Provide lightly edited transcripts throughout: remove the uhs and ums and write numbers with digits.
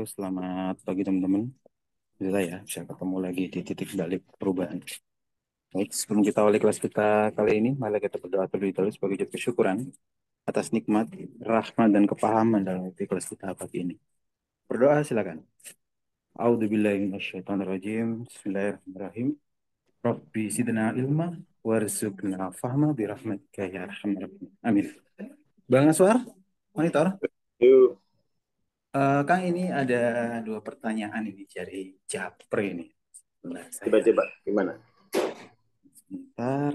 Selamat pagi teman-teman. Alhamdulillah ya, bisa ketemu lagi di titik balik perubahan. Baik, sebelum kita awali kelas kita kali ini, mari kita berdoa terlebih dahulu sebagai wujud kesyukuran atas nikmat, rahmat, dan kepahaman dalam kelas kita pagi ini. Berdoa silakan. A'udzubillahi minasyaitonirrajim. Bismillahirrahmanirrahim. Rabbi zidna ilma warzuqna fahma birahmatika ya arhamar rahimin. Amin. Bang Aswar, monitor. Yuk, Kang, ini ada dua pertanyaan ini dari Japri ini. Sebentar saya coba-coba gimana? sebentar.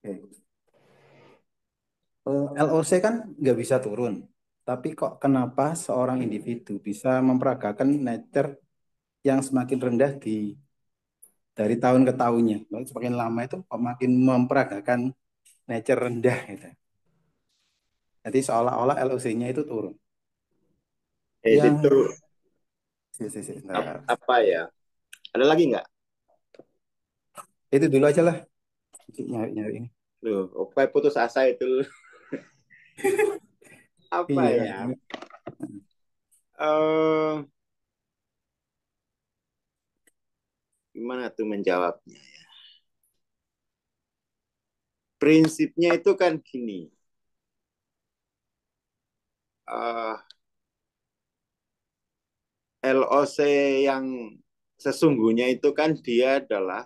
Oke. LOC kan nggak bisa turun, tapi kok kenapa seorang individu bisa memperagakan nature yang semakin rendah dari tahun ke tahunnya? Lalu semakin lama itu kok makin memperagakan nature rendah gitu. Jadi seolah-olah LOC-nya itu turun. Itu Yang sebentar. apa ya? Ada lagi nggak? Itu dulu aja lah. Nyari ini. Loh, opai putus asa itu. Apa Iya. ya? Eh, Gimana tuh menjawabnya? Prinsipnya itu kan gini. eh LOC yang sesungguhnya itu kan dia adalah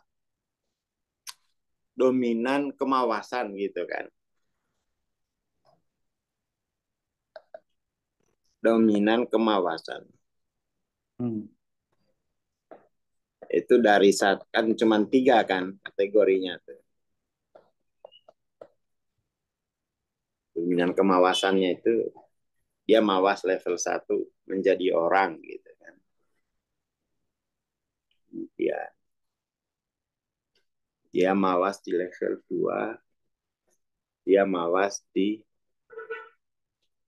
dominan kemawasan gitu kan. Dominan kemawasan. Hmm. Itu dari saat kan cuma tiga kan kategorinya tuh. Dominan kemawasannya itu dia mawas level 1 menjadi orang gitu kan. Dia dia mawas di level 2, dia mawas di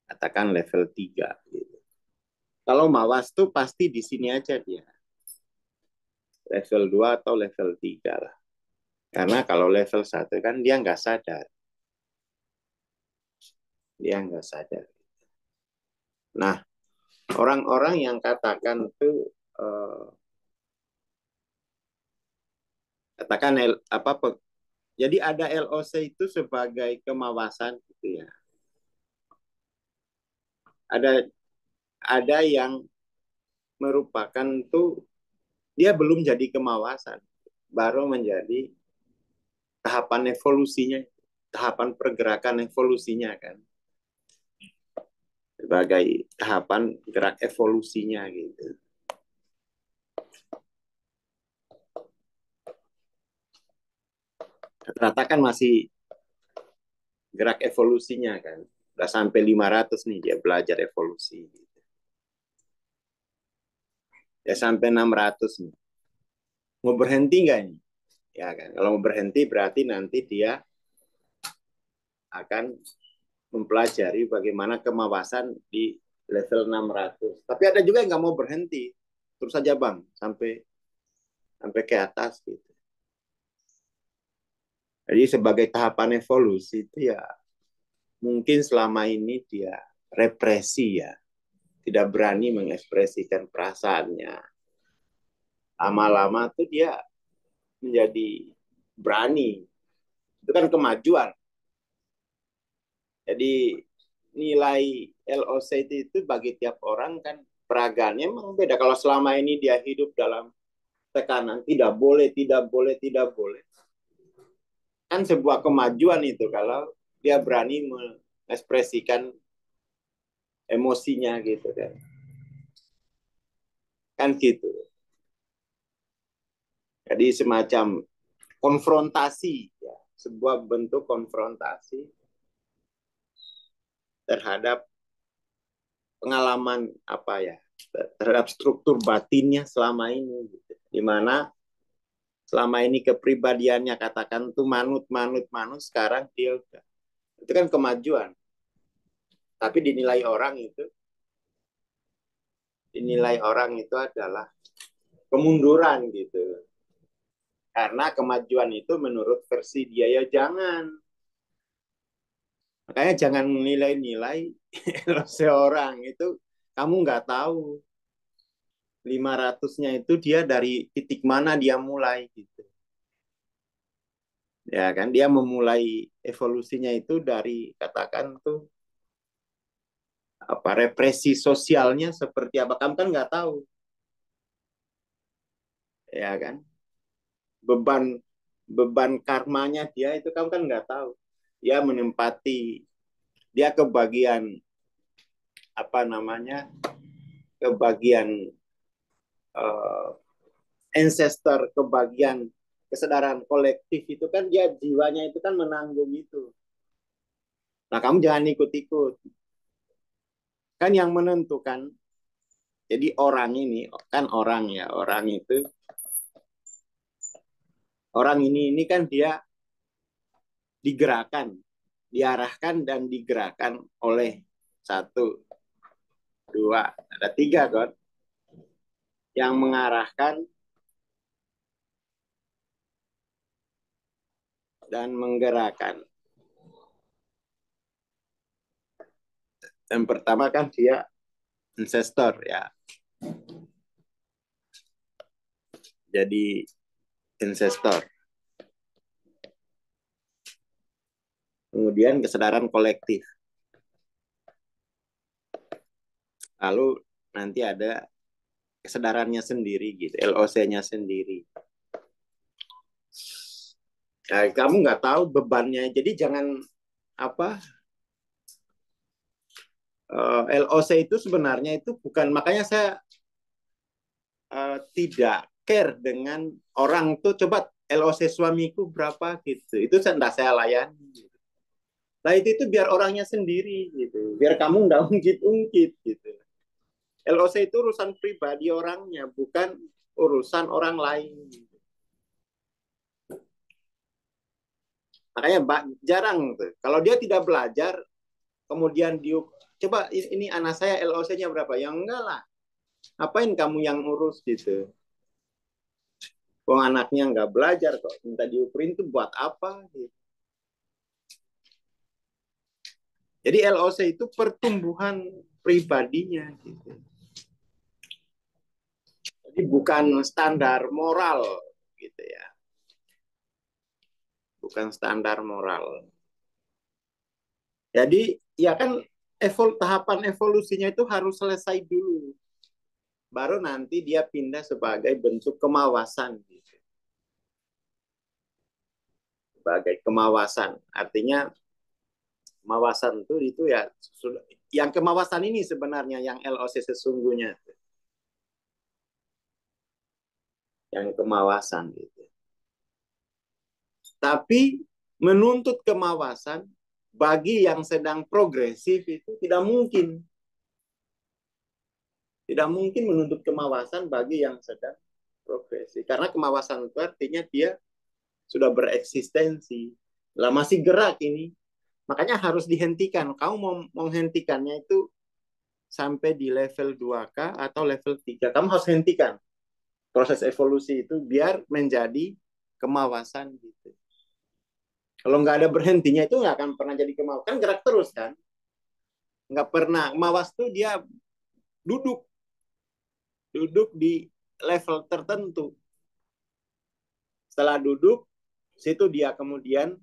katakan level 3 gitu. Kalau mawas tuh pasti di sini aja dia. Level 2 atau level 3 lah. Karena kalau level 1 kan dia nggak sadar. Dia nggak sadar. Nah, orang-orang yang katakan tuh katakan apa jadi ada LOC itu sebagai kemawasan gitu ya. Ada yang merupakan tuh dia belum jadi kemawasan, baru menjadi tahapan evolusinya, tahapan pergerakan evolusinya kan, sebagai tahapan gerak evolusinya gitu. Rata kan masih gerak evolusinya kan, udah sampai 500 nih dia belajar evolusi. Ya sampai 600 nih. Mau berhenti nggak nih? Ya kan, kalau mau berhenti berarti nanti dia akan mempelajari bagaimana kemawasan di level 600. Tapi ada juga yang nggak mau berhenti. Terus saja bang, sampai sampai ke atas gitu. Jadi sebagai tahapan evolusi itu ya mungkin selama ini dia represi ya, tidak berani mengekspresikan perasaannya. Lama-lama tuh dia menjadi berani. Itu kan kemajuan. Jadi nilai LOC itu bagi tiap orang kan peragaannya memang beda. Kalau selama ini dia hidup dalam tekanan, tidak boleh, tidak boleh, tidak boleh. Kan sebuah kemajuan itu kalau dia berani mengekspresikan emosinya gitu kan. Kan gitu. Jadi semacam konfrontasi, ya, sebuah bentuk konfrontasi terhadap pengalaman apa ya, terhadap struktur batinnya selama ini, gitu. Di mana selama ini kepribadiannya katakan tuh manut, sekarang dia udah. Itu kan kemajuan. Tapi dinilai orang itu dinilai orang itu adalah kemunduran gitu. Karena kemajuan itu menurut versi dia, ya jangan. Makanya jangan nilai-nilai seorang itu, kamu nggak tahu 500-nya itu dia dari titik mana dia mulai gitu. Ya kan, dia memulai evolusinya itu dari, katakan tuh apa, represi sosialnya seperti apa, kamu kan nggak tahu, ya kan, beban beban karmanya dia itu kamu kan nggak tahu. Dia menempati, dia kebagian apa namanya, kebagian uh, ancestor, kebagian kesadaran kolektif itu kan, dia jiwanya itu kan menanggung itu. Nah, kamu jangan ikut-ikut. Kan yang menentukan, jadi orang ini kan, orang ya, orang itu, orang ini kan dia digerakkan, diarahkan dan digerakkan oleh satu, dua, ada tiga kan, yang mengarahkan dan menggerakkan. Yang pertama kan dia ancestor ya, jadi ancestor. Kemudian kesadaran kolektif. Lalu nanti ada kesadarannya sendiri gitu, LOC-nya sendiri. Nah, kamu nggak tahu bebannya, jadi jangan apa, LOC itu sebenarnya itu bukan, makanya saya tidak care dengan orang tuh, coba LOC suamiku berapa gitu, itu tidak saya layani. Nah itu biar orangnya sendiri gitu, biar kamu nggak ungkit-ungkit gitu. LOC itu urusan pribadi orangnya, bukan urusan orang lain. Makanya jarang tuh, kalau dia tidak belajar, kemudian dia coba ini anak saya LOC-nya berapa, yang enggak lah, ngapain kamu yang urus gitu. Wong anaknya nggak belajar kok, minta diukurin tuh buat apa gitu. Jadi LOC itu pertumbuhan pribadinya gitu. Jadi bukan standar moral gitu ya. Bukan standar moral. Jadi ya kan, tahapan evolusinya itu harus selesai dulu. Baru nanti dia pindah sebagai bentuk kemawasan gitu. Sebagai kemawasan. Artinya kemawasan itu ya sudah, yang kemawasan ini sebenarnya yang LOC sesungguhnya. Yang kemawasan gitu. Tapi menuntut kemawasan bagi yang sedang progresif itu tidak mungkin. Tidak mungkin menuntut kemawasan bagi yang sedang progresif. Karena kemawasan itu artinya dia sudah bereksistensi. Lah masih gerak ini. Makanya harus dihentikan. Kamu mau menghentikannya itu sampai di level 2K atau level 3. Kamu harus hentikan proses evolusi itu biar menjadi kemawasan gitu. Kalau nggak ada berhentinya itu nggak akan pernah jadi kemawas. Kan gerak terus kan. Nggak pernah. Mawas tuh dia duduk. Duduk di level tertentu. Setelah duduk, situ dia kemudian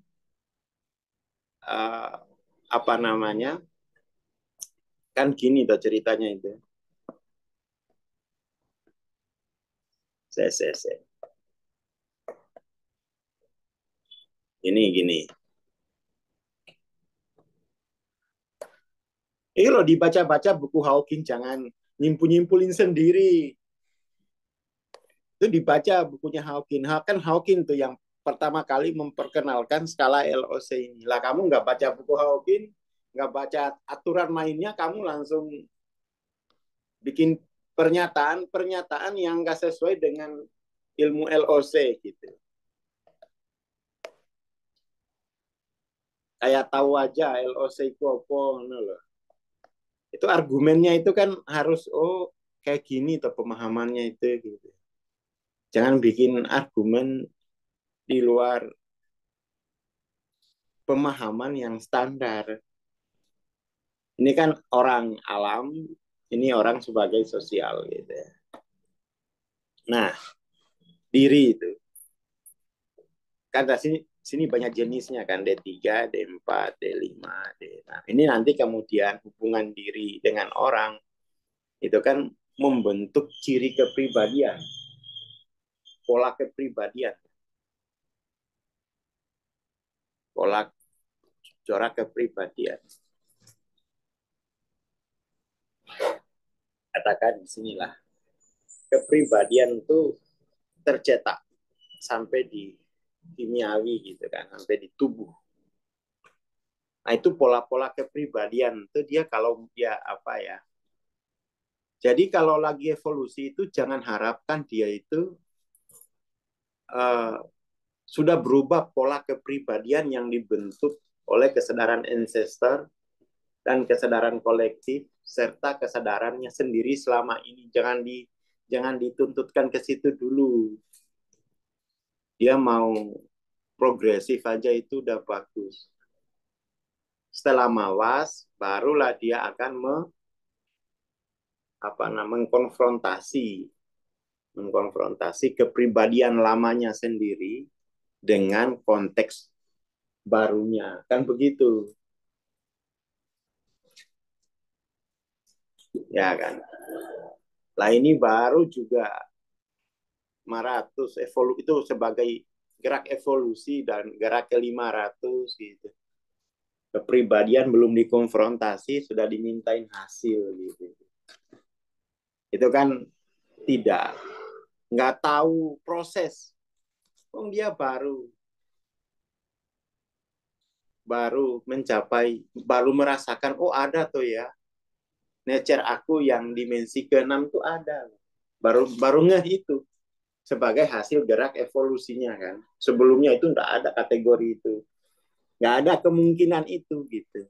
uh, apa namanya, kan gini tuh ceritanya itu. Saya. Ini gini. Ini loh, dibaca-baca buku Hawking, jangan nyimpul-nyimpulin sendiri. Itu dibaca bukunya Hawking. Kan Hawking tuh yang pertama kali memperkenalkan skala LOC ini. Lah kamu nggak baca buku Hawking, nggak baca aturan mainnya, kamu langsung bikin pernyataan yang nggak sesuai dengan ilmu LOC gitu. Kayak tahu aja LOC itu apa, loh. Itu argumennya itu kan harus, oh kayak gini tuh pemahamannya itu gitu. Jangan bikin argumen di luar pemahaman yang standar. Ini kan orang alam, ini orang sebagai sosial gitu ya. Nah, diri itu kan dari sini banyak jenisnya kan, D3, D4, D5, D. Nah, ini nanti kemudian hubungan diri dengan orang itu kan membentuk ciri kepribadian, pola kepribadian, pola corak kepribadian. Katakan di sinilah kepribadian itu tercetak sampai di kimiawi gitu kan, sampai di tubuh. Nah, itu pola-pola kepribadian itu dia kalau dia apa ya. Jadi kalau lagi evolusi itu jangan harapkan dia itu uh, sudah berubah pola kepribadian yang dibentuk oleh kesadaran ancestor dan kesadaran kolektif serta kesadarannya sendiri selama ini. Jangan dituntutkan ke situ dulu. Dia mau progresif aja itu udah bagus. Setelah mawas, barulah dia akan mengkonfrontasi kepribadian lamanya sendiri dengan konteks barunya. Kan begitu. Ya kan. Lah ini baru juga Maratus itu sebagai gerak evolusi dan gerak ke-500 gitu. Kepribadian belum dikonfrontasi sudah dimintain hasil gitu. Itu kan tidak, nggak tahu proses. Oh, dia baru mencapai, baru merasakan, oh ada tuh ya, nature aku yang dimensi ke-6 tuh ada. Baru ngeh itu sebagai hasil gerak evolusinya kan. Sebelumnya itu nggak ada kategori itu. Nggak ada kemungkinan itu gitu.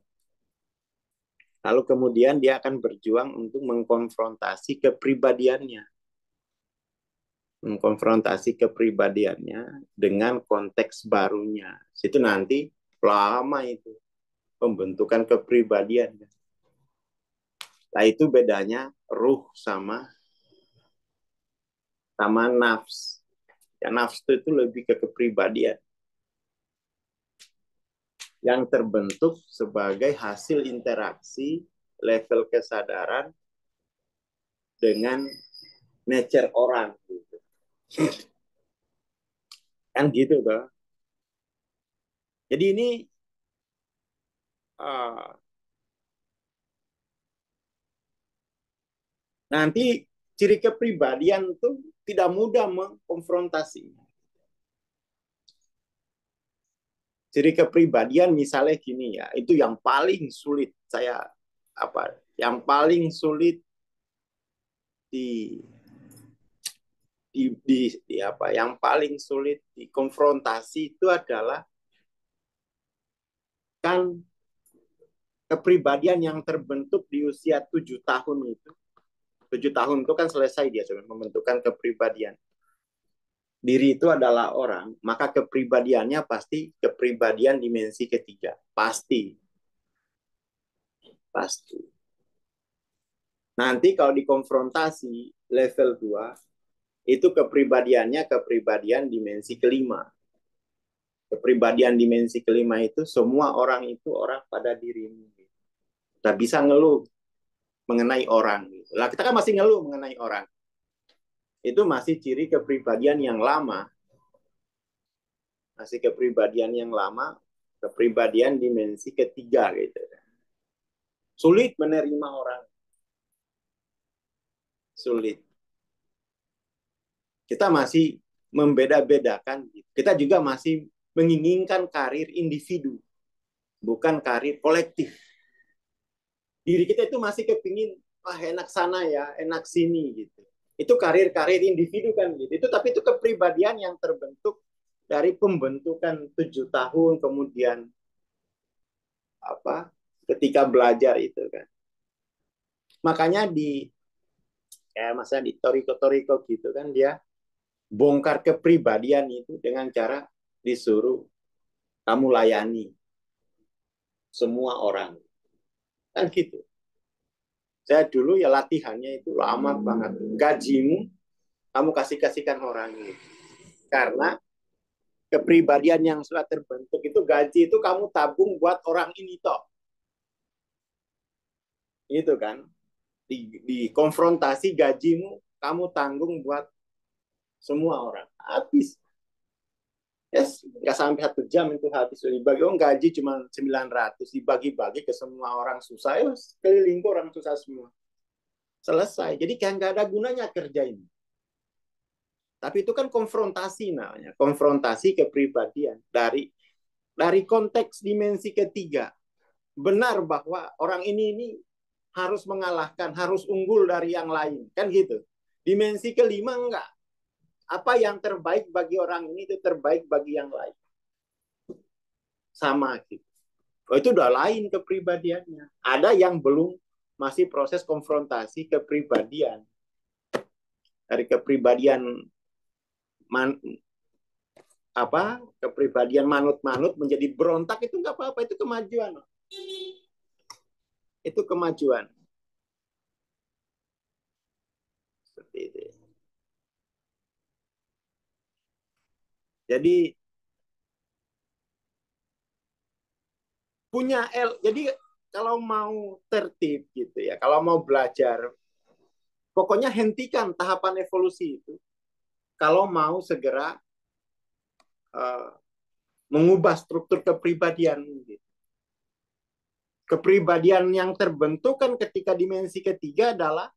Lalu kemudian dia akan berjuang untuk mengkonfrontasi kepribadiannya. Mengkonfrontasi kepribadiannya dengan konteks barunya. Itu nanti lama itu pembentukan kepribadian. Nah itu bedanya ruh sama nafs. Ya, nafs itu lebih ke kepribadian yang terbentuk sebagai hasil interaksi level kesadaran dengan nature orang gitu. Kan gitu toh. Jadi ini nanti ciri kepribadian itu tidak mudah mengkonfrontasi. Ciri kepribadian misalnya gini ya, itu yang paling sulit yang paling sulit di yang paling sulit dikonfrontasi itu adalah kan kepribadian yang terbentuk di usia 7 tahun itu. 7 tahun itu kan selesai dia sudah membentukkan kepribadian. Diri itu adalah orang, maka kepribadiannya pasti kepribadian dimensi ketiga. Pasti. Nanti kalau dikonfrontasi level 2, itu kepribadiannya kepribadian dimensi kelima. Kepribadian dimensi kelima itu semua orang itu orang pada dirimu. Kita bisa ngeluh mengenai orang. Lah kita kan masih ngeluh mengenai orang. Itu masih ciri kepribadian yang lama. Masih kepribadian yang lama, kepribadian dimensi ketiga gitu. Sulit menerima orang. Sulit. Kita masih membeda-bedakan. Kita juga masih menginginkan karir individu, bukan karir kolektif. Diri kita itu masih kepingin, wah enak sana ya, enak sini gitu. Itu karir-karir individu kan gitu. Tapi itu kepribadian yang terbentuk dari pembentukan 7 tahun kemudian ketika belajar itu kan. Makanya di kayak masa di Toriko gitu kan, dia bongkar kepribadian itu dengan cara disuruh kamu layani semua orang kan gitu. Saya dulu ya latihannya itu lama banget, gajimu kamu kasihkan orang gitu. Karena kepribadian yang sudah terbentuk itu, gaji itu kamu tabung buat orang ini toh, gitu kan. Di konfrontasi gajimu kamu tanggung buat semua orang, habis. Yes, nggak sampai 1 jam itu habis dibagi. Oh, gaji cuma 900 dibagi-bagi ke semua orang susah, ya keliling orang susah semua, selesai. Jadi kayak nggak ada gunanya kerja ini. Tapi itu kan konfrontasi namanya, konfrontasi kepribadian dari konteks dimensi ketiga. Benar bahwa orang ini harus mengalahkan, harus unggul dari yang lain, kan gitu. Dimensi kelima enggak. Apa yang terbaik bagi orang ini itu terbaik bagi yang lain. Sama gitu. Oh, itu udah lain kepribadiannya. Ada yang belum, masih proses konfrontasi kepribadian. Dari kepribadian kepribadian manut-manut menjadi berontak, itu nggak apa-apa, itu kemajuan. Itu kemajuan. Seperti itu. Jadi jadi kalau mau tertib gitu ya, kalau mau belajar, pokoknya hentikan tahapan evolusi itu. Kalau mau segera mengubah struktur kepribadian gitu. Kepribadian yang terbentuk kan ketika dimensi ketiga adalah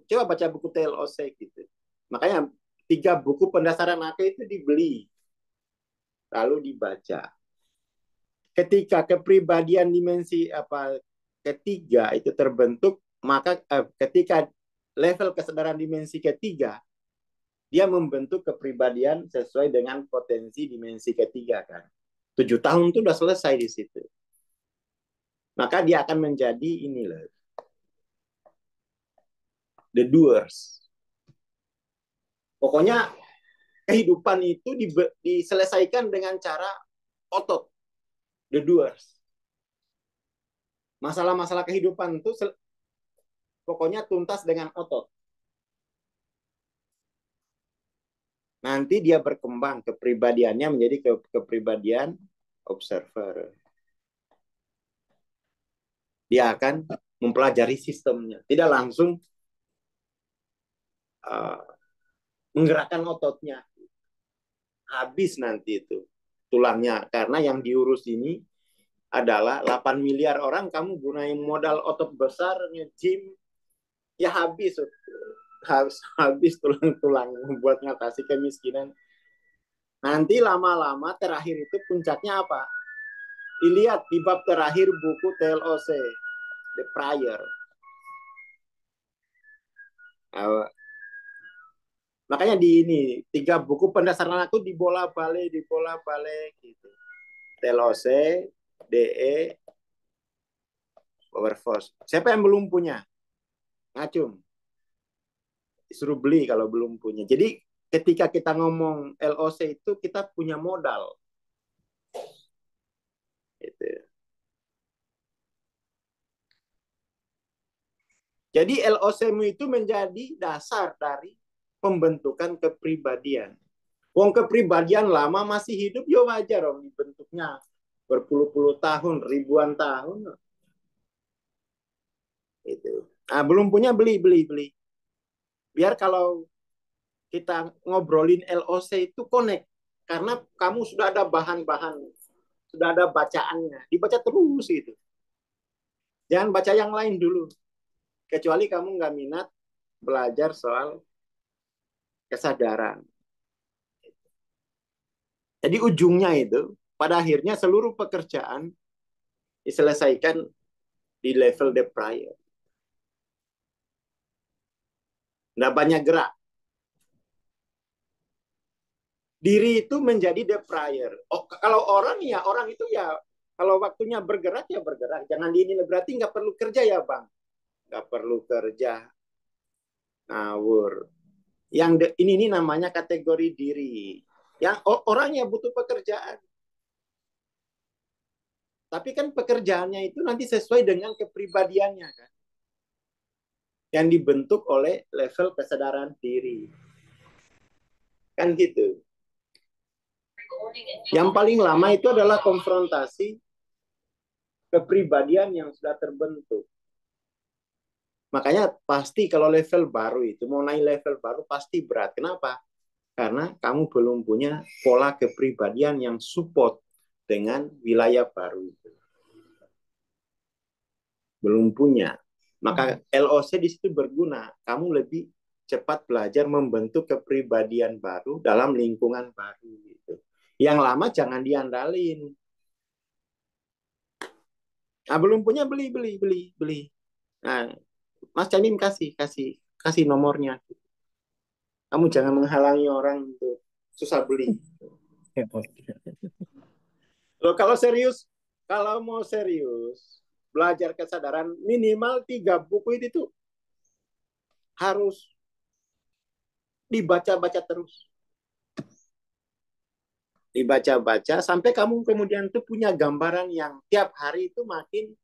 coba baca buku TLOC gitu. Makanya 3 buku pendasaran akal itu dibeli lalu dibaca. Ketika kepribadian dimensi ketiga itu terbentuk, maka ketika level kesadaran dimensi ketiga, dia membentuk kepribadian sesuai dengan potensi dimensi ketiga kan. 7 tahun itu udah selesai di situ. Maka dia akan menjadi inilah, the doers. Pokoknya kehidupan itu diselesaikan dengan cara otot, the doers. Masalah-masalah kehidupan itu pokoknya tuntas dengan otot. Nanti dia berkembang kepribadiannya menjadi kepribadian observer. Dia akan mempelajari sistemnya, tidak langsung menggerakkan ototnya. Habis nanti itu tulangnya, karena yang diurus ini adalah 8 miliar orang, kamu gunain modal otot besar, nge-gym, ya habis tulang-tulang buat ngatasi kemiskinan. Nanti lama-lama terakhir itu puncaknya apa? Dilihat di bab terakhir buku TLOC, The Prior. Makanya di ini 3 buku pendasaran aku dibola-balik gitu. TLOC, DE, Power Force. Siapa yang belum punya? Ngacung. Disuruh beli kalau belum punya. Jadi ketika kita ngomong LOC itu kita punya modal. Gitu. Jadi LOC-mu itu menjadi dasar dari pembentukan kepribadian. Wong kepribadian lama masih hidup, ya wajar dong dibentuknya berpuluh-puluh tahun, ribuan tahun. Itu. Nah, belum punya beli. Biar kalau kita ngobrolin LOC itu connect, karena kamu sudah ada bahan-bahan, sudah ada bacaannya, dibaca terus itu. Jangan baca yang lain dulu, kecuali kamu nggak minat belajar soal kesadaran. Jadi ujungnya itu, pada akhirnya seluruh pekerjaan diselesaikan di level the prior. Nggak banyak gerak. Diri itu menjadi the prior. Oh, kalau orang itu ya, kalau waktunya bergerak ya bergerak. Jangan diinil, berarti nggak perlu kerja ya Bang. Nggak perlu kerja. ngawur. Ini namanya kategori diri. Yang orangnya butuh pekerjaan. Tapi kan pekerjaannya itu nanti sesuai dengan kepribadiannya kan. Yang dibentuk oleh level kesadaran diri. Kan gitu. Yang paling lama itu adalah konfrontasi kepribadian yang sudah terbentuk. Makanya pasti kalau level baru itu, mau naik level baru pasti berat. Kenapa? Karena kamu belum punya pola kepribadian yang support dengan wilayah baru itu. Belum punya. Maka LOC di situ berguna. Kamu lebih cepat belajar membentuk kepribadian baru dalam lingkungan baru. Gitu. Yang lama jangan diandalin. Nah, belum punya beli. Nah, Mas Camim kasih nomornya. Kamu jangan menghalangi orang untuk susah beli. Loh, kalau mau serius, belajar kesadaran minimal 3 buku itu harus dibaca-baca terus. Dibaca-baca sampai kamu kemudian tuh punya gambaran yang tiap hari itu makin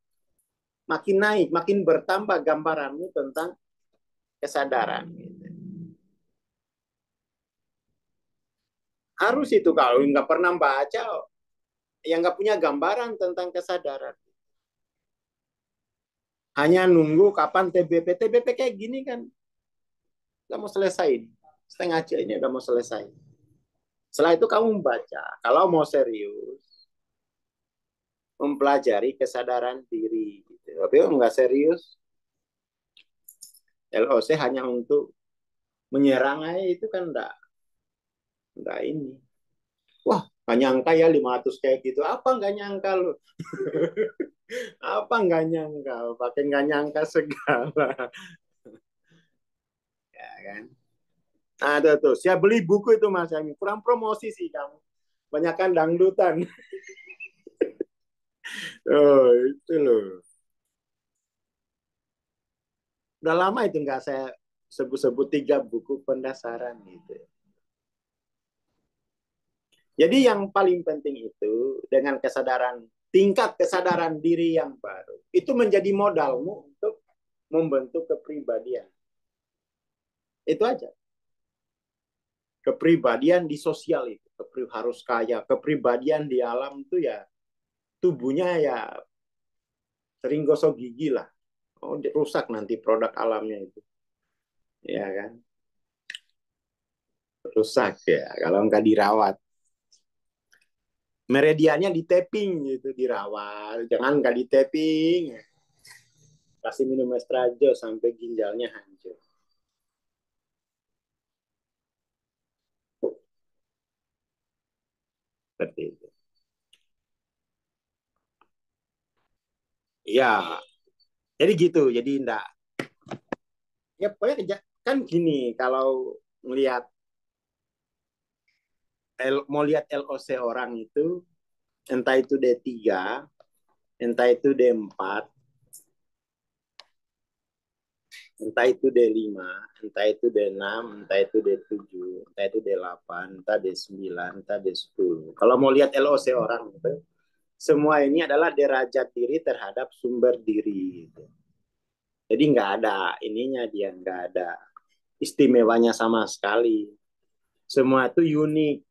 naik, makin bertambah gambaranmu tentang kesadaran. Harus itu, kalau nggak pernah baca, yang nggak punya gambaran tentang kesadaran. Hanya nunggu kapan TBP. TBP kayak gini kan, udah mau selesai. Setengah aja ini udah mau selesai. Setelah itu kamu membaca. Kalau mau serius, mempelajari kesadaran diri. Gitu. Tapi kalau nggak serius, LOC hanya untuk menyerang aja itu kan enggak ini. Wah, nggak nyangka ya 500 kayak gitu. Apa nggak nyangka lo? Apa nggak nyangka? Pakai nggak nyangka segala. Ya kan? Nah, tuh. Siap beli buku itu Mas Yami. Kurang promosi sih kamu. Banyakan dangdutan. Oh, itu loh. Udah lama itu nggak saya sebut-sebut 3 buku pendasaran gitu. Jadi yang paling penting itu dengan tingkat kesadaran diri yang baru itu menjadi modalmu untuk membentuk kepribadian. Itu aja. Kepribadian di sosial itu harus kaya. Kepribadian di alam itu ya tubuhnya ya sering gosok gigi lah. Oh, rusak nanti produk alamnya itu. Ya kan? Rusak ya kalau nggak dirawat. Meridiannya di tapping gitu, dirawat. Jangan nggak di tapping. Kasih minum estrajo sampai ginjalnya hancur. Seperti itu. Iya, jadi gitu. Jadi enggak. Ya pokoknya kan gini, kalau melihat mau lihat LOC orang itu, entah itu D3, entah itu D4, entah itu D5, entah itu D6, entah itu D7, entah itu D8, entah D9, entah D10. Kalau mau lihat LOC orang itu, semua ini adalah derajat diri terhadap sumber diri. Jadi nggak ada ininya, dia nggak ada istimewanya sama sekali. Semua itu unik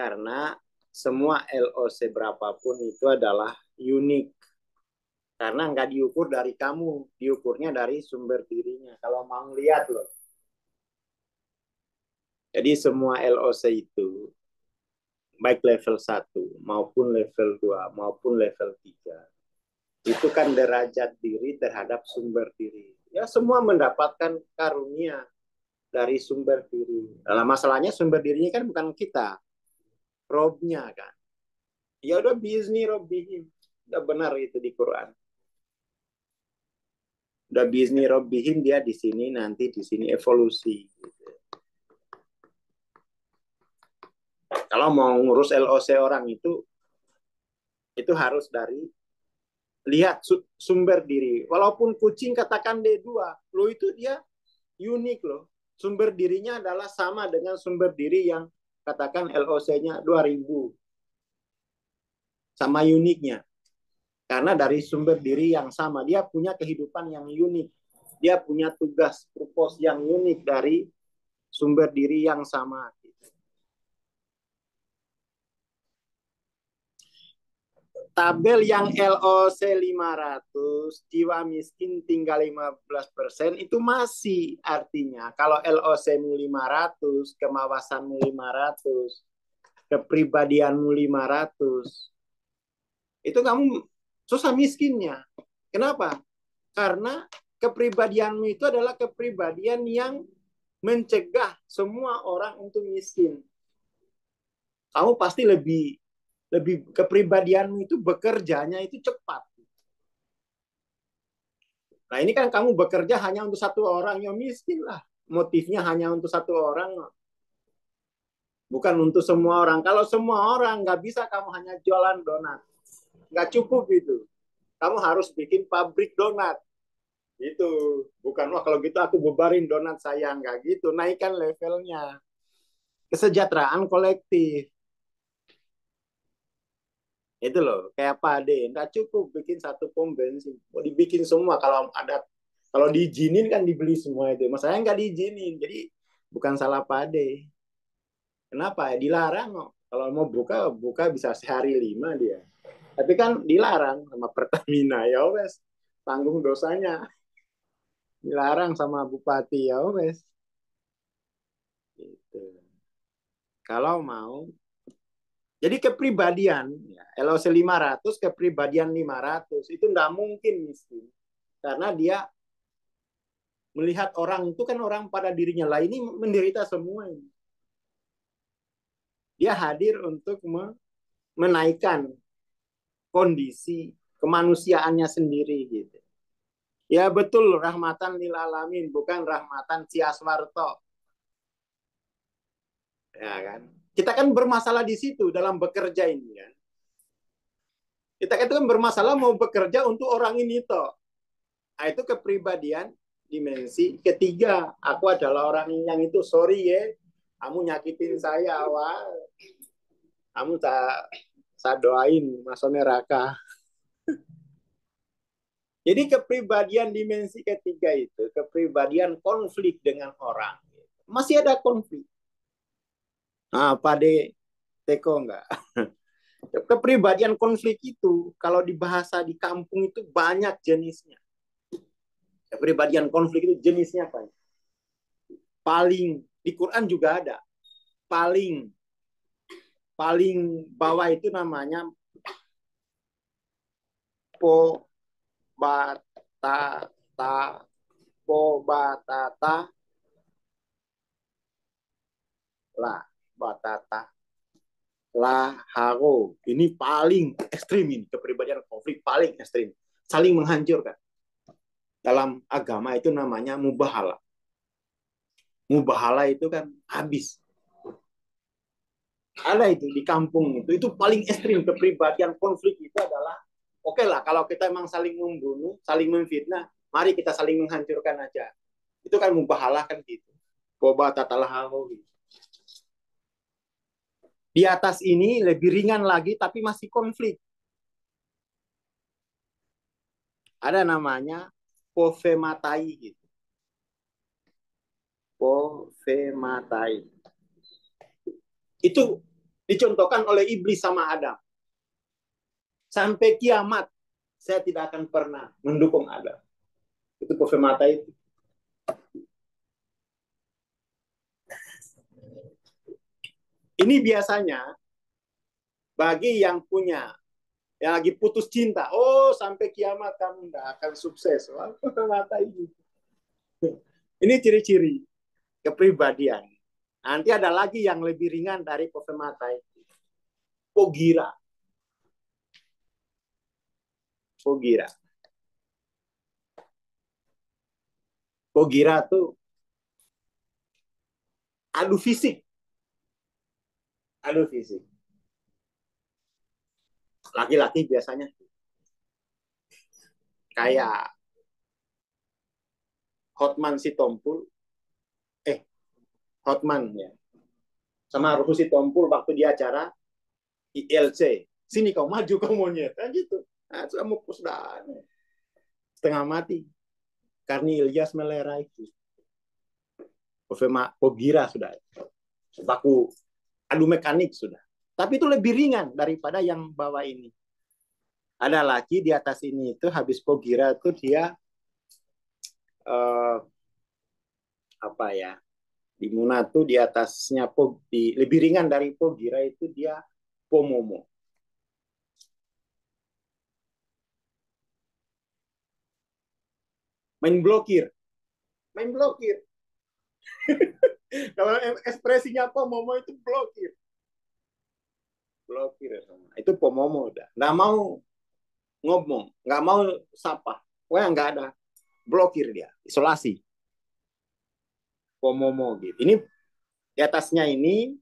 karena semua LOC berapapun itu adalah unik. Karena nggak diukur dari kamu, diukurnya dari sumber dirinya. Kalau mau lihat loh. Jadi semua LOC itu, baik level 1 maupun level 2 maupun level 3, itu kan derajat diri terhadap sumber diri. Ya semua mendapatkan karunia dari sumber diri. Dalam masalahnya sumber dirinya kan bukan kita, robnya kan. Ya udah biizni robbihim. Udah benar itu di Quran. Udah biizni robbihim, dia di sini, nanti di sini evolusi. Kalau mau ngurus LOC orang itu harus dari lihat sumber diri. Walaupun kucing katakan D2, lo itu dia unik loh. Sumber dirinya adalah sama dengan sumber diri yang katakan LOC-nya 2000. Sama uniknya. Karena dari sumber diri yang sama, dia punya kehidupan yang unik. Dia punya tugas, purpose yang unik dari sumber diri yang sama. Tabel yang LOC 500, jiwa miskin tinggal 15%, itu masih artinya kalau LOC-mu 500, kemawasanmu 500, kepribadianmu 500, itu kamu susah miskinnya. Kenapa? Karena kepribadianmu itu adalah kepribadian yang mencegah semua orang untuk miskin. Kamu pasti lebih kepribadianmu itu bekerjanya itu cepat. Nah ini kan kamu bekerja hanya untuk satu orang, yang miskin lah. Motifnya hanya untuk satu orang, bukan untuk semua orang. Kalau semua orang nggak bisa kamu hanya jualan donat, nggak cukup itu. Kamu harus bikin pabrik donat. Itu bukan wah kalau gitu aku bubarin donat saya, nggak gitu. Naikkan levelnya. Kesejahteraan kolektif. Itu loh, kayak Pade, nggak cukup bikin satu pom bensin, mau dibikin semua. Kalau diizinin kan dibeli semua itu. Masalahnya nggak diizinin, jadi bukan salah Pade. Kenapa? Ya dilarang kok. Kalau mau buka, buka bisa sehari 5 dia. Tapi kan dilarang sama Pertamina, ya wes, tanggung dosanya. Dilarang sama Bupati, ya wes. Gitu. Kalau mau, jadi kepribadian, ya, LOC 500, kepribadian 500, itu nggak mungkin miskin. Karena dia melihat orang itu kan orang pada dirinya lah, ini menderita semua ini. Dia hadir untuk menaikkan kondisi kemanusiaannya sendiri gitu. Ya betul, rahmatan lil alamin, bukan rahmatan si Aswarto. Ya kan? Kita kan bermasalah di situ dalam bekerja ini kan. Kita kan bermasalah mau bekerja untuk orang ini toh. Nah, itu kepribadian dimensi ketiga. Aku adalah orang yang itu, sorry ya, kamu nyakitin saya, wah. Kamu tak saya doain masuk neraka. Jadi kepribadian dimensi ketiga itu, kepribadian konflik dengan orang. Masih ada konflik. Nah, Pade Teko enggak? Kepribadian konflik itu, kalau di bahasa di kampung itu banyak jenisnya. Kepribadian konflik itu jenisnya apa? Paling, di Quran juga ada. Paling bawah itu namanya po batata batata lah batata lah haro. Ini paling ekstrim, ini kepribadian konflik paling ekstrim, saling menghancurkan. Dalam agama itu namanya mubahala. Mubahala itu kan habis. Ada itu di kampung itu paling ekstrim. Kepribadian konflik itu adalah oke lah, kalau kita emang saling membunuh, saling memfitnah, mari kita saling menghancurkan aja. Itu kan mubahalah kan gitu. Boba tatalahu gitu. Di atas ini lebih ringan lagi tapi masih konflik. Ada namanya povematai gitu. Povematai. Itu dicontohkan oleh iblis sama Adam. Sampai kiamat saya tidak akan pernah mendukung Adam. Itu povematai itu. Ini biasanya bagi yang punya, yang lagi putus cinta, oh sampai kiamat kamu nggak akan sukses. Wah, mata ini. Ini ciri-ciri kepribadian. Nanti ada lagi yang lebih ringan dari povematai. Pogira. Pogira. Pogira tuh adu fisik. Adu fisik. Laki-laki biasanya kayak Hotman Sitompul, Hotman ya. Sama Ruhusi Tompul waktu di acara ILC. Sini kau maju kau monyet. Kan gitu. Nah, sudah setengah mati. Karni Ilyas Melera itu. Pogira sudah. Baku adu mekanik sudah. Tapi itu lebih ringan daripada yang bawah ini. Ada lagi di atas ini itu habis Pogira itu dia apa ya? Di Muna tuh di atasnya lebih ringan dari Pogira itu dia Pomomo. Main blokir. Main blokir. Kalau ekspresinya Pomomo itu blokir. Blokir. Itu Pomomo udah. Nggak mau ngomong. Nggak mau sapa. Wah, nggak ada. Blokir dia. Isolasi. Pomomo gitu. Ini di atasnya ini.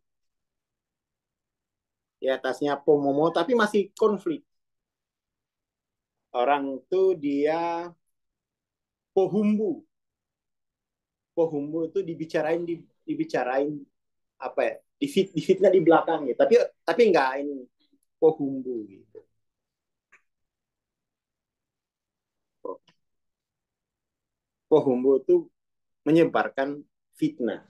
Di atasnya Pomomo. Tapi masih konflik. Orang tuh dia Pohumbu. Pohumbu itu dibicarain apa ya? Difitnah di belakang gitu. Tapi enggak ini Pohumbu gitu. Pohumbu itu menyebarkan fitnah.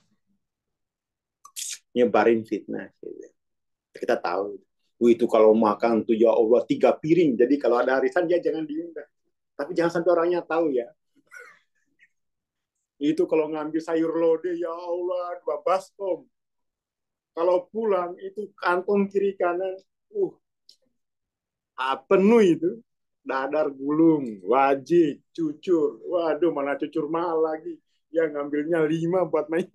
Nyebarin fitnah gitu. Kita tahu. Itu kalau makan tuh ya Allah 3 piring. Jadi kalau ada arisan dia jangan diundang. Tapi jangan sampai orangnya tahu ya. Itu kalau ngambil sayur lodeh ya Allah 2 baskom. Kalau pulang itu kantong kiri kanan penuh itu. Dadar gulung, wajib, cucur. Waduh, mana cucur mahal lagi. Ya ngambilnya 5 buat main.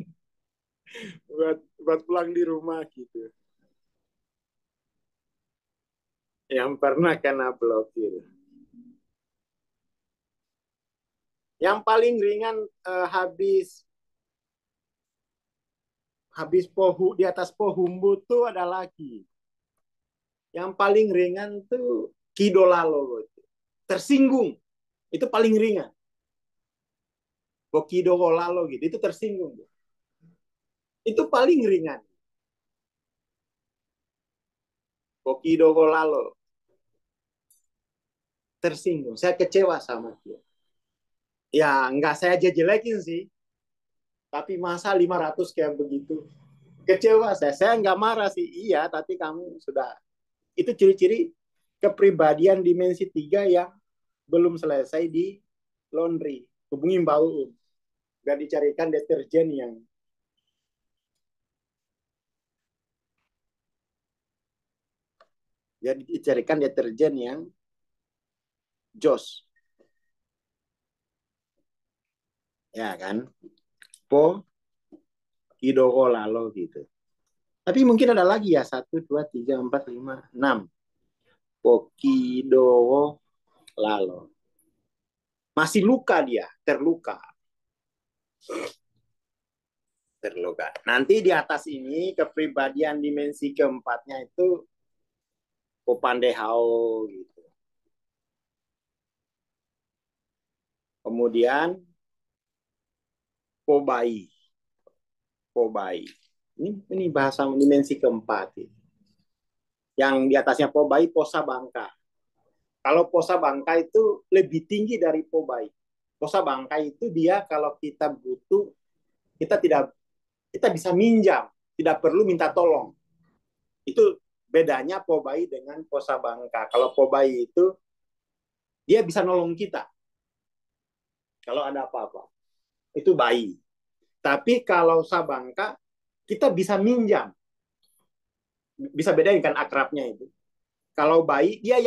buat pulang di rumah gitu. Yang pernah kena blokir. Yang paling ringan habis di atas Pohumbu tuh ada lagi. Yang paling ringan tuh Kidolalo. Tersinggung. Itu paling ringan. Kidolalo gitu. Itu tersinggung. Itu paling ringan. Kidolalo. Tersinggung. Saya kecewa sama dia. Ya, nggak saya jelekin sih. Tapi masa 500 kayak begitu. Kecewa saya. Saya nggak marah sih. Iya, tapi kamu sudah. Itu ciri-ciri kepribadian dimensi 3 yang belum selesai di laundry. Hubungi Mbak Uun. Nggak dicarikan deterjen yang jadi dicarikan deterjen yang jos. Ya kan? Hidoko lalo gitu. Tapi mungkin ada lagi ya. 1, 2, 3, 4, 5, 6. Pokidowo lalo. Masih luka dia. Terluka. Nanti di atas ini kepribadian dimensi keempatnya itu Popandehao gitu. Kemudian Pobai. Pobai. Ini bahasa dimensi keempat. Yang di atasnya Pobai, Posa Bangka. Kalau Posa Bangka itu lebih tinggi dari Pobai. Posa Bangka itu dia kalau kita butuh, kita bisa minjam, tidak perlu minta tolong. Itu bedanya Pobai dengan Posa Bangka. Kalau Pobai itu dia bisa nolong kita. Kalau ada apa-apa. Itu bayi. Tapi kalau Sabangka kita bisa minjam. Bisa bedain kan akrabnya itu. Kalau bayi dia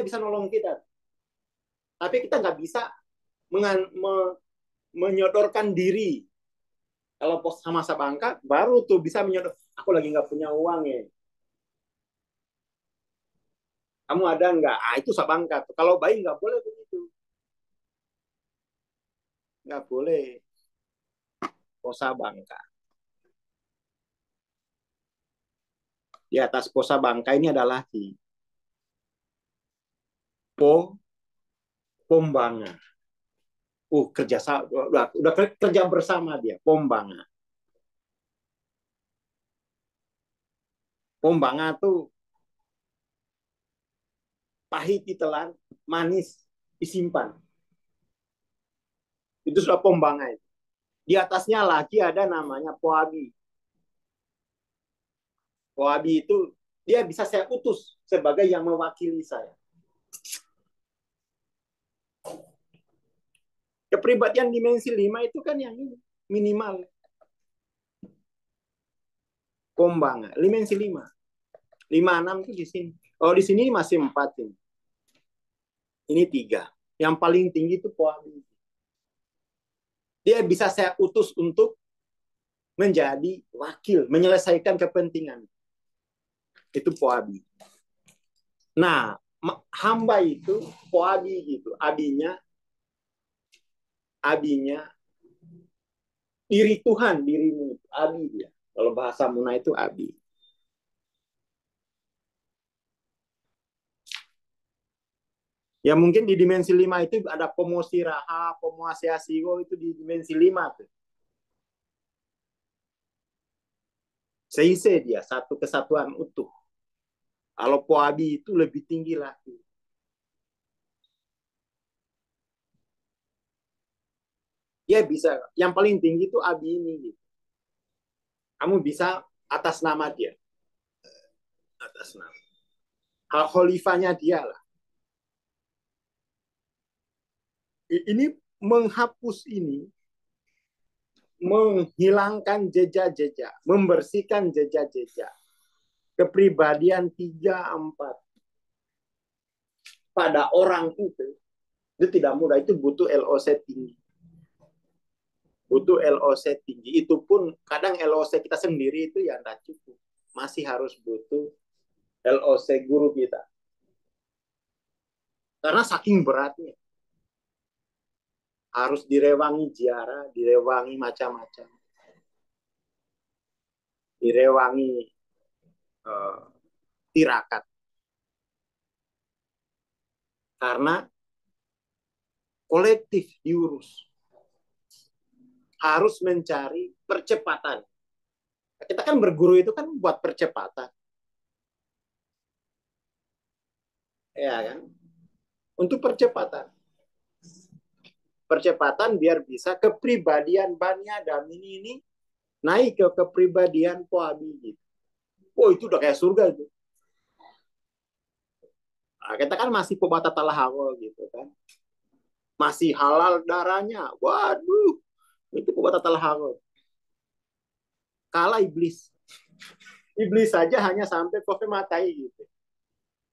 bisa nolong kita. Tapi kita nggak bisa menyodorkan diri. Kalau sama Sabangka baru tuh bisa menyodor. Aku lagi nggak punya uang ya. Kamu ada nggak? Itu Sabangka. Kalau bayi nggak boleh begitu. Nggak boleh. Posa Bangka. Di atas Posa Bangka ini ada lagi. Pombanga. Udah kerja bersama dia, Pombanga. Pombanga tuh pahit ditelan, manis disimpan. Itu sudah pombanga itu. Di atasnya lagi ada namanya poabi. Poabi itu dia bisa saya utus sebagai yang mewakili saya. Kepribadian dimensi 5 itu kan yang ini, minimal. Pombanga, dimensi 5. 5, 6 itu di sini. Oh, di sini masih 4 ini. Ini 3. Yang paling tinggi itu poabi. Dia bisa saya utus untuk menjadi wakil, menyelesaikan kepentingan. Itu poabi. Nah, hamba itu poabi gitu. Abinya diri Tuhan, dirimu itu abi dia. Kalau bahasa Muna itu abi. Ya mungkin di dimensi 5 itu ada pomosi raha, pomoasiasiwo itu di dimensi 5 tuh. Seise dia, satu kesatuan utuh. Kalau poabi itu lebih tinggi lagi. Dia bisa, yang paling tinggi itu abi ini gitu. Kamu bisa atas nama dia. Atas nama. Hal khalifahnya dia lah. Ini menghapus ini, menghilangkan jejak-jejak, membersihkan jejak-jejak. Kepribadian 3, 4 pada orang itu tidak mudah, itu butuh LOC tinggi. Butuh LOC tinggi. Itu pun kadang LOC kita sendiri itu ya tidak cukup. Masih harus butuh LOC guru kita. Karena saking beratnya. Harus direwangi ziarah, direwangi macam-macam. Direwangi tirakat. Karena kolektif diurus. Harus mencari percepatan. Kita kan berguru itu kan buat percepatan. Ya kan? Untuk percepatan. Percepatan biar bisa kepribadian Bani Adam ini naik ke kepribadian Poabi gitu. Oh, itu udah kayak surga itu. Nah, kita kan masih pebata talahawo gitu kan. Masih halal darahnya. Waduh, itu pebata talahawo. Kalah iblis. Iblis saja hanya sampai kofe matai gitu.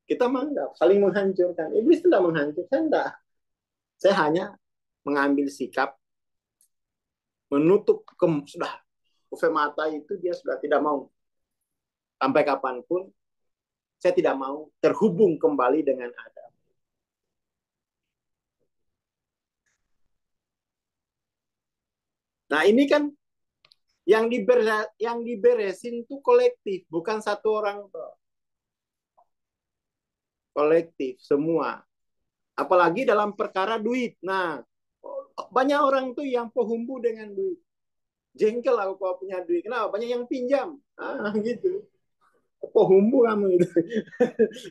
Kita menganggap saling menghancurkan. Iblis tidak menghancurkan, enggak. Saya hanya mengambil sikap menutup sudah kofe matai itu dia sudah tidak mau. Sampai kapanpun saya tidak mau terhubung kembali dengan Adam. Nah ini kan yang diberesin tuh kolektif, bukan satu orang tuh. Kolektif semua. Apalagi dalam perkara duit. Nah, banyak orang tuh yang pohumbu dengan duit. Jengkel aku kalau punya duit. Kenapa? Banyak yang pinjam. Gitu. Pohumbu kamu itu.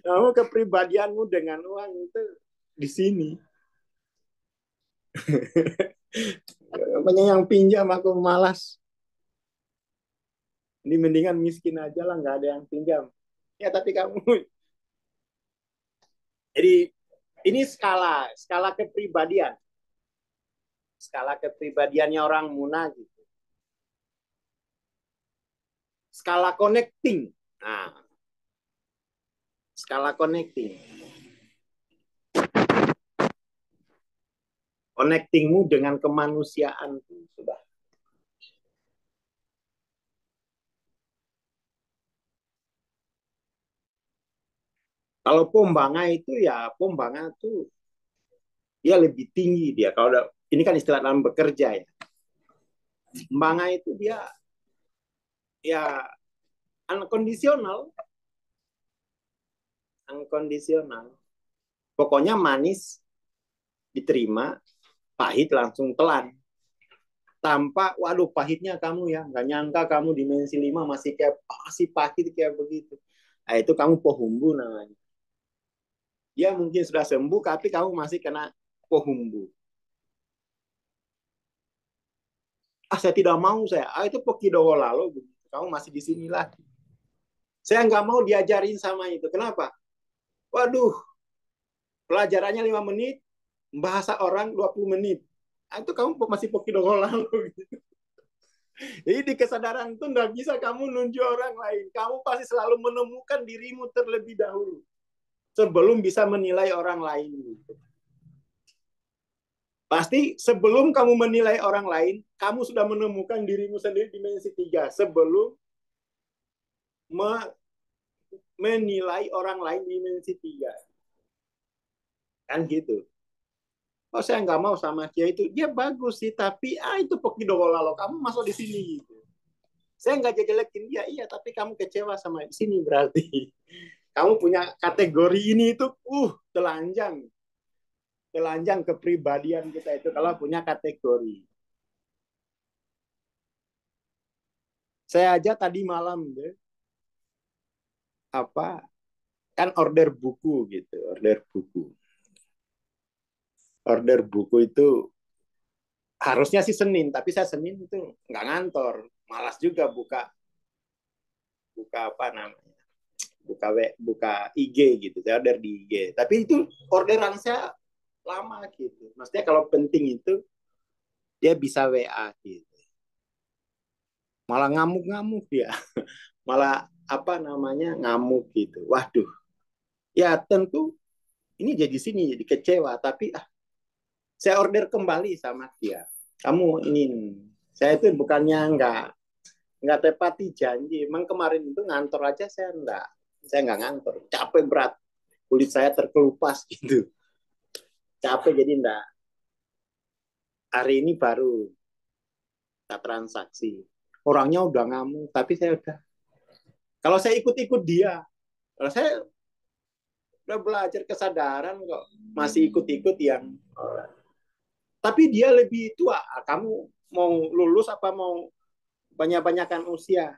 Kamu kepribadianmu dengan uang itu di sini. Banyak yang pinjam, aku malas. Ini mendingan miskin aja lah, nggak ada yang pinjam. Ya tapi kamu. Jadi ini skala kepribadian. Skala kepribadiannya orang Muna gitu. Skala connecting. Nah, skala connecting. Connectingmu dengan kemanusiaan sudah. Kalau Pombanga itu ya Pombanga itu dia lebih tinggi dia. Kalau ini kan istilah dalam bekerja ya. Pombanga itu dia ya unconditional. Unconditional. Pokoknya manis diterima, pahit langsung telan. tanpa, waduh pahitnya kamu ya, nggak nyangka kamu dimensi 5 masih pahit kayak begitu. Nah, itu kamu pohumbu namanya. Dia mungkin sudah sembuh, tapi kamu masih kena pohumbu. Saya tidak mau saya. Itu pokidowo lalu, kamu masih di sini lagi. Saya nggak mau diajarin sama itu. Kenapa? Waduh, pelajarannya 5 menit, bahasa orang 20 menit. Itu kamu masih pokidowo lalu. Jadi di kesadaran itu nggak bisa kamu nunjuk orang lain. Kamu pasti selalu menemukan dirimu terlebih dahulu sebelum bisa menilai orang lain. Pasti sebelum kamu menilai orang lain, kamu sudah menemukan dirimu sendiri dimensi 3 sebelum menilai orang lain dimensi 3. Kan gitu. Oh saya nggak mau sama dia itu, dia bagus sih, tapi itu pokidowo lalu kamu masuk di sini gitu. Saya nggak jelekin dia, iya, tapi kamu kecewa sama di sini berarti. Kamu punya kategori ini itu, telanjang. Telanjang kepribadian kita itu kalau punya kategori. Saya aja tadi malam deh, kan order buku gitu, order buku. Order buku itu harusnya sih Senin, tapi saya Senin itu nggak ngantor, malas juga buka buka apa namanya, buka IG gitu, saya order di IG. Tapi itu orderan saya lama gitu. Maksudnya kalau penting itu dia bisa WA gitu. Malah ngamuk-ngamuk dia. Malah ngamuk gitu. Waduh. Ya tentu ini jadi sini jadi kecewa, tapi saya order kembali sama dia. Kamu ini, saya itu bukannya nggak tepati janji. Emang kemarin itu ngantor aja saya nggak ngantor. Capek berat, kulit saya terkelupas gitu. Capek jadi enggak. Hari ini baru kita transaksi. Orangnya udah ngamuk, tapi saya udah. Kalau saya ikut-ikut dia, kalau saya udah belajar kesadaran kok, masih ikut-ikut yang. Tapi dia lebih tua. Kamu mau lulus apa mau banyak-banyakan usia?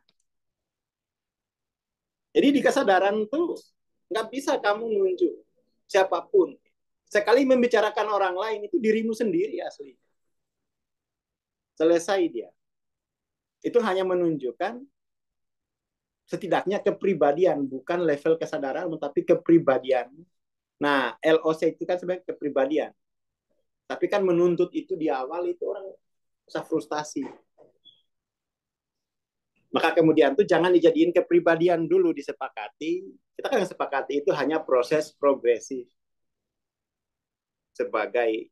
Jadi di kesadaran tuh nggak bisa kamu menunjuk siapapun. Sekali membicarakan orang lain itu dirimu sendiri asli. Selesai dia. Itu hanya menunjukkan setidaknya kepribadian, bukan level kesadaran, tapi kepribadian. Nah, LOC itu kan sebenarnya kepribadian. Tapi kan menuntut itu di awal itu orang bisa frustasi. Maka kemudian tuh jangan dijadiin kepribadian dulu disepakati. Kita kan sepakati itu hanya proses progresif. Sebagai,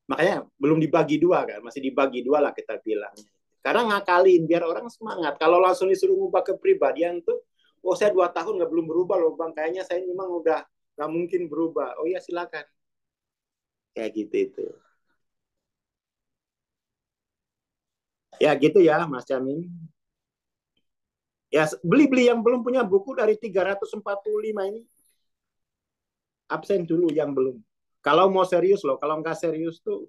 makanya belum dibagi dua kan, masih dibagi dua lah kita bilang. Karena ngakalin biar orang semangat. Kalau langsung disuruh ngubah kepribadian tuh, saya 2 tahun nggak belum berubah loh bang, kayaknya saya memang udah nggak mungkin berubah. Oh iya silakan. Kayak gitu itu. Ya gitu ya Mas Jamin. Ya beli-beli yang belum punya buku dari 345 ini, absen dulu yang belum. Kalau mau serius loh, kalau nggak serius tuh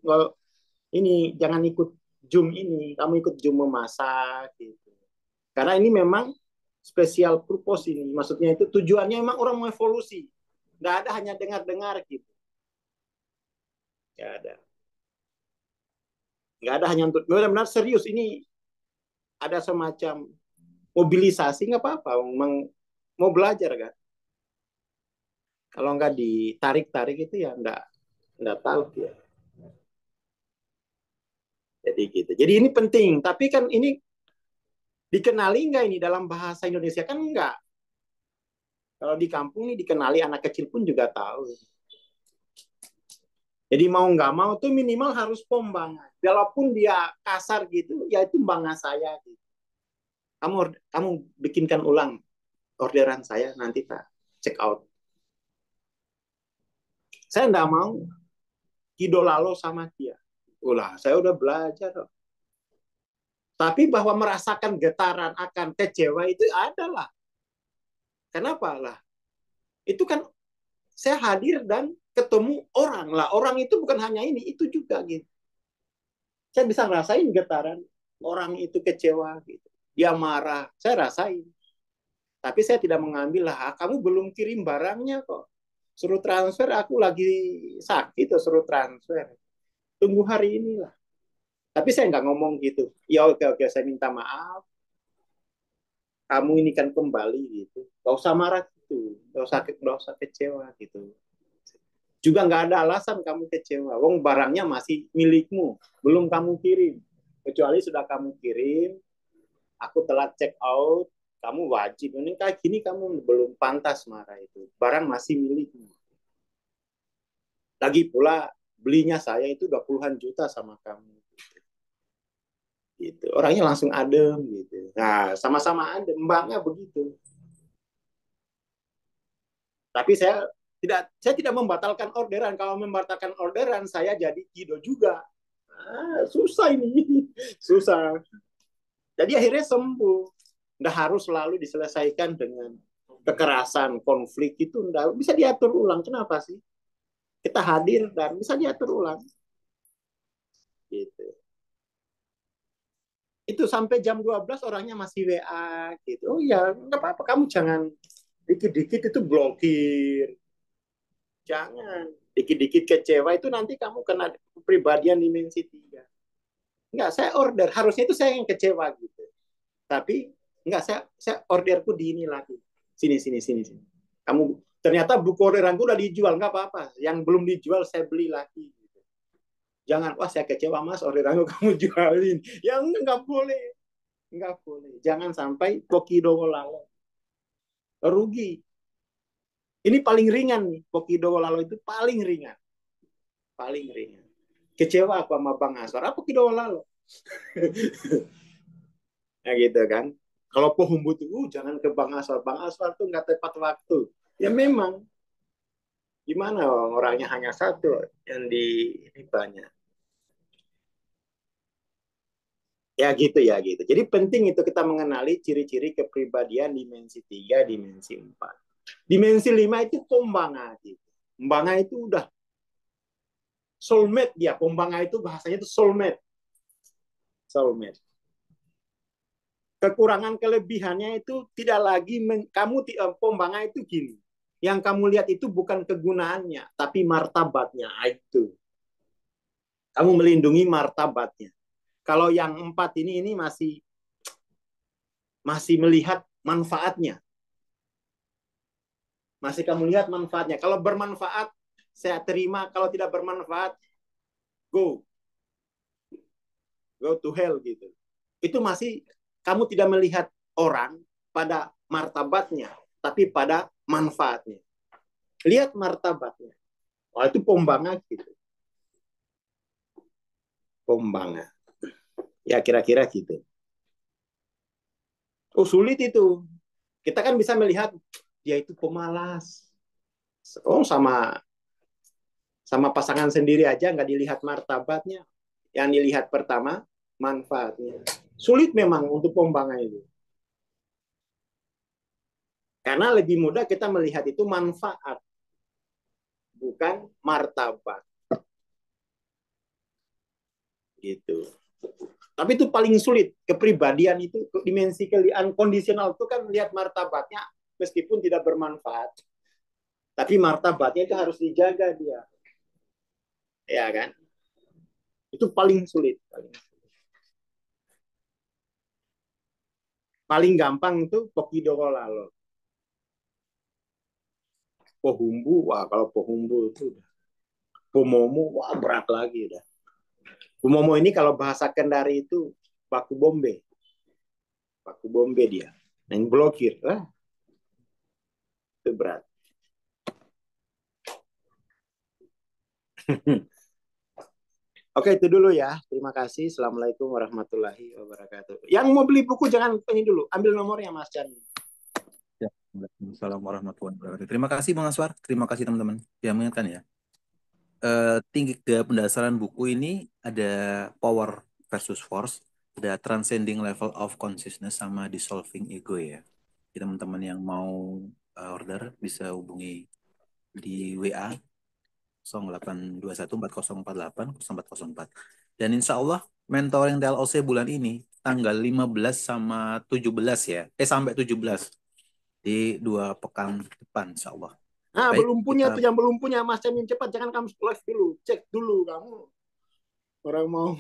ini jangan ikut Zoom ini, kamu ikut Zoom memasak gitu. Karena ini memang special purpose ini, maksudnya itu tujuannya memang orang mau evolusi, nggak ada hanya dengar-dengar gitu, nggak ada, hanya untuk benar-benar serius ini, ada semacam mobilisasi nggak apa-apa, memang mau belajar kan. Kalau nggak ditarik-tarik itu ya nggak tahu dia. Jadi gitu. Jadi ini penting, tapi kan ini dikenali nggak ini dalam bahasa Indonesia kan nggak. Kalau di kampung nih dikenali anak kecil pun juga tahu. Jadi mau nggak mau tuh minimal harus pembangan. Walaupun dia kasar gitu, ya itu bangga saya. Gitu. Kamu bikinkan ulang orderan saya nanti Pak check out. Saya nggak mau idolalo sama dia. Ulah, saya udah belajar. Tapi bahwa merasakan getaran akan kecewa itu adalah. Kenapa lah? Itu kan saya hadir dan ketemu orang lah. Orang itu bukan hanya ini, itu juga gitu. Saya bisa rasain getaran orang itu kecewa gitu. Dia marah, saya rasain. Tapi saya tidak mengambil lah, kamu belum kirim barangnya kok. Suruh transfer, aku lagi sakit tuh suruh transfer. Tunggu hari inilah. Tapi saya nggak ngomong gitu. Ya oke oke saya minta maaf. Kamu ini kan kembali gitu. Gak usah marah gitu. Gak usah kecewa gitu. Juga nggak ada alasan kamu kecewa. Wong barangnya masih milikmu, belum kamu kirim. Kecuali sudah kamu kirim, aku telat check out, kamu wajib. Ini kayak gini kamu belum pantas marah itu. Barang masih milikmu. Lagi pula belinya saya itu 20-an juta sama kamu. Gitu. Orangnya langsung adem gitu. Nah, sama-sama adem, mbaknya begitu. Tapi saya tidak membatalkan orderan. Kalau membatalkan orderan, saya jadi kido juga. Susah ini, susah. Jadi akhirnya sembuh. Nggak harus selalu diselesaikan dengan kekerasan, konflik itu nggak bisa diatur ulang. Kenapa sih? Kita hadir dan bisa diatur ulang. Gitu. Itu sampai jam 12 orangnya masih WA gitu. Oh ya, nggak apa-apa. Kamu jangan dikit-dikit itu blokir. Jangan. Dikit-dikit kecewa itu nanti kamu kena kepribadian dimensi 3. Enggak, saya order. Harusnya itu saya yang kecewa gitu. Tapi enggak, saya orderku di ini lagi. Sini, sini, sini, sini. Kamu ternyata buku orderanku udah dijual, nggak apa-apa. Yang belum dijual saya beli lagi. Gitu. Jangan, wah saya kecewa mas, orderanku kamu jualin. Yang nggak boleh, nggak boleh. Jangan sampai Pokido Lalo rugi. Ini paling ringan nih, Pokido Lalo itu paling ringan, paling ringan. Kecewa aku sama Bang Aswar, apa Pokido Lalo? Ya gitu kan. Kalau pohumbu tuh, jangan ke Bang Aswar. Bang Aswar tuh nggak tepat waktu. Ya memang, gimana orangnya hanya satu, yang di ini banyak. Ya gitu ya gitu. Jadi penting itu kita mengenali ciri-ciri kepribadian dimensi 3, dimensi 4. Dimensi 5 itu pombanga gitu. Pombanga itu udah soulmate dia. Pombanga itu bahasanya itu soulmate. Soulmate. Kekurangan kelebihannya itu tidak lagi pombanga itu gini. Yang kamu lihat itu bukan kegunaannya, tapi martabatnya. Itu. Kamu melindungi martabatnya. Kalau yang 4 ini masih melihat manfaatnya. Masih kamu lihat manfaatnya. Kalau bermanfaat, saya terima. Kalau tidak bermanfaat, go. Go to hell gitu. Itu masih kamu tidak melihat orang pada martabatnya, tapi pada manfaatnya. Lihat martabatnya. Oh, itu pombanga gitu. Pombanga. Ya kira-kira gitu. Oh sulit itu. Kita kan bisa melihat dia itu pemalas. Oh sama sama pasangan sendiri aja nggak dilihat martabatnya. Yang dilihat pertama manfaatnya. Sulit memang untuk pombanga itu. Karena lebih mudah kita melihat itu manfaat, bukan martabat. Gitu. Tapi itu paling sulit. Kepribadian itu, dimensi unconditional itu kan lihat martabatnya meskipun tidak bermanfaat. Tapi martabatnya itu harus dijaga dia. Ya kan? Itu paling sulit. Paling gampang itu Pokido Lalo. Pohumbu, wah kalau pohumbu itu udah. Pomomo, wah berat lagi udah. Pomomo ini kalau bahasa Kendari itu baku bombe. Baku bombe dia. Yang blokir. Itu berat. Oke, itu dulu ya. Terima kasih. Assalamualaikum warahmatullahi wabarakatuh. Yang mau beli buku jangan ini dulu. Ambil nomornya Mas Chan. Ya. Assalamualaikum warahmatullahi wabarakatuh. Terima kasih Bang Aswar. Terima kasih teman-teman yang mengingatkan ya. Tinggi ke pendasaran buku ini ada power versus force, ada transcending level of consciousness sama dissolving ego ya. Jadi teman-teman yang mau order bisa hubungi di WA 0821 4048 0404. Dan insya Allah mentoring TLOC bulan ini tanggal 15 sama 17 ya. Sampai 17 di 2 pekan depan insya Allah. Nah, Baik, belum punya kita tuh, yang belum punya Mas Cem, yang cepat, jangan kamu live dulu, cek dulu kamu, orang mau,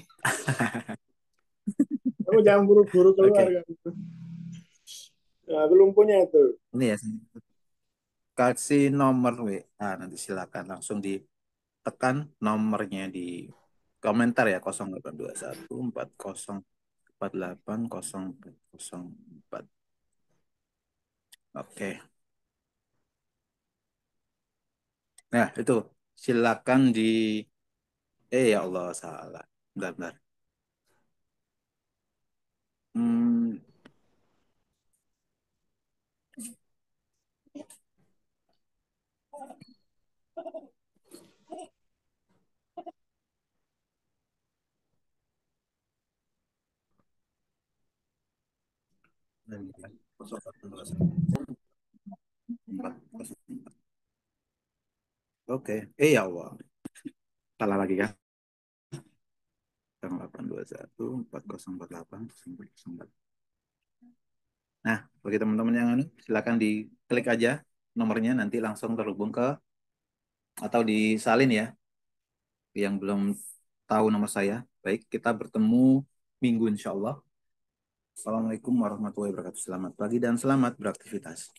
kamu jangan buru-buru keluar oke. kan. Nah, belum punya tuh. Ini ya kasih nomor WA nanti silakan langsung ditekan nomornya di komentar ya 0821 40 48 04. Oke. Nah, itu silakan di ya Allah salah. Bentar, bentar. Hmm, bentar. 0821 40 48 04. Oke. Ya Allah. Salah lagi kan? 0821 40 48 04. Nah, bagi teman-teman yang anu, silakan diklik aja nomornya nanti langsung terhubung ke atau disalin ya yang belum tahu nomor saya. Baik, kita bertemu minggu insya Allah. Assalamualaikum warahmatullahi wabarakatuh. Selamat pagi dan selamat beraktivitas.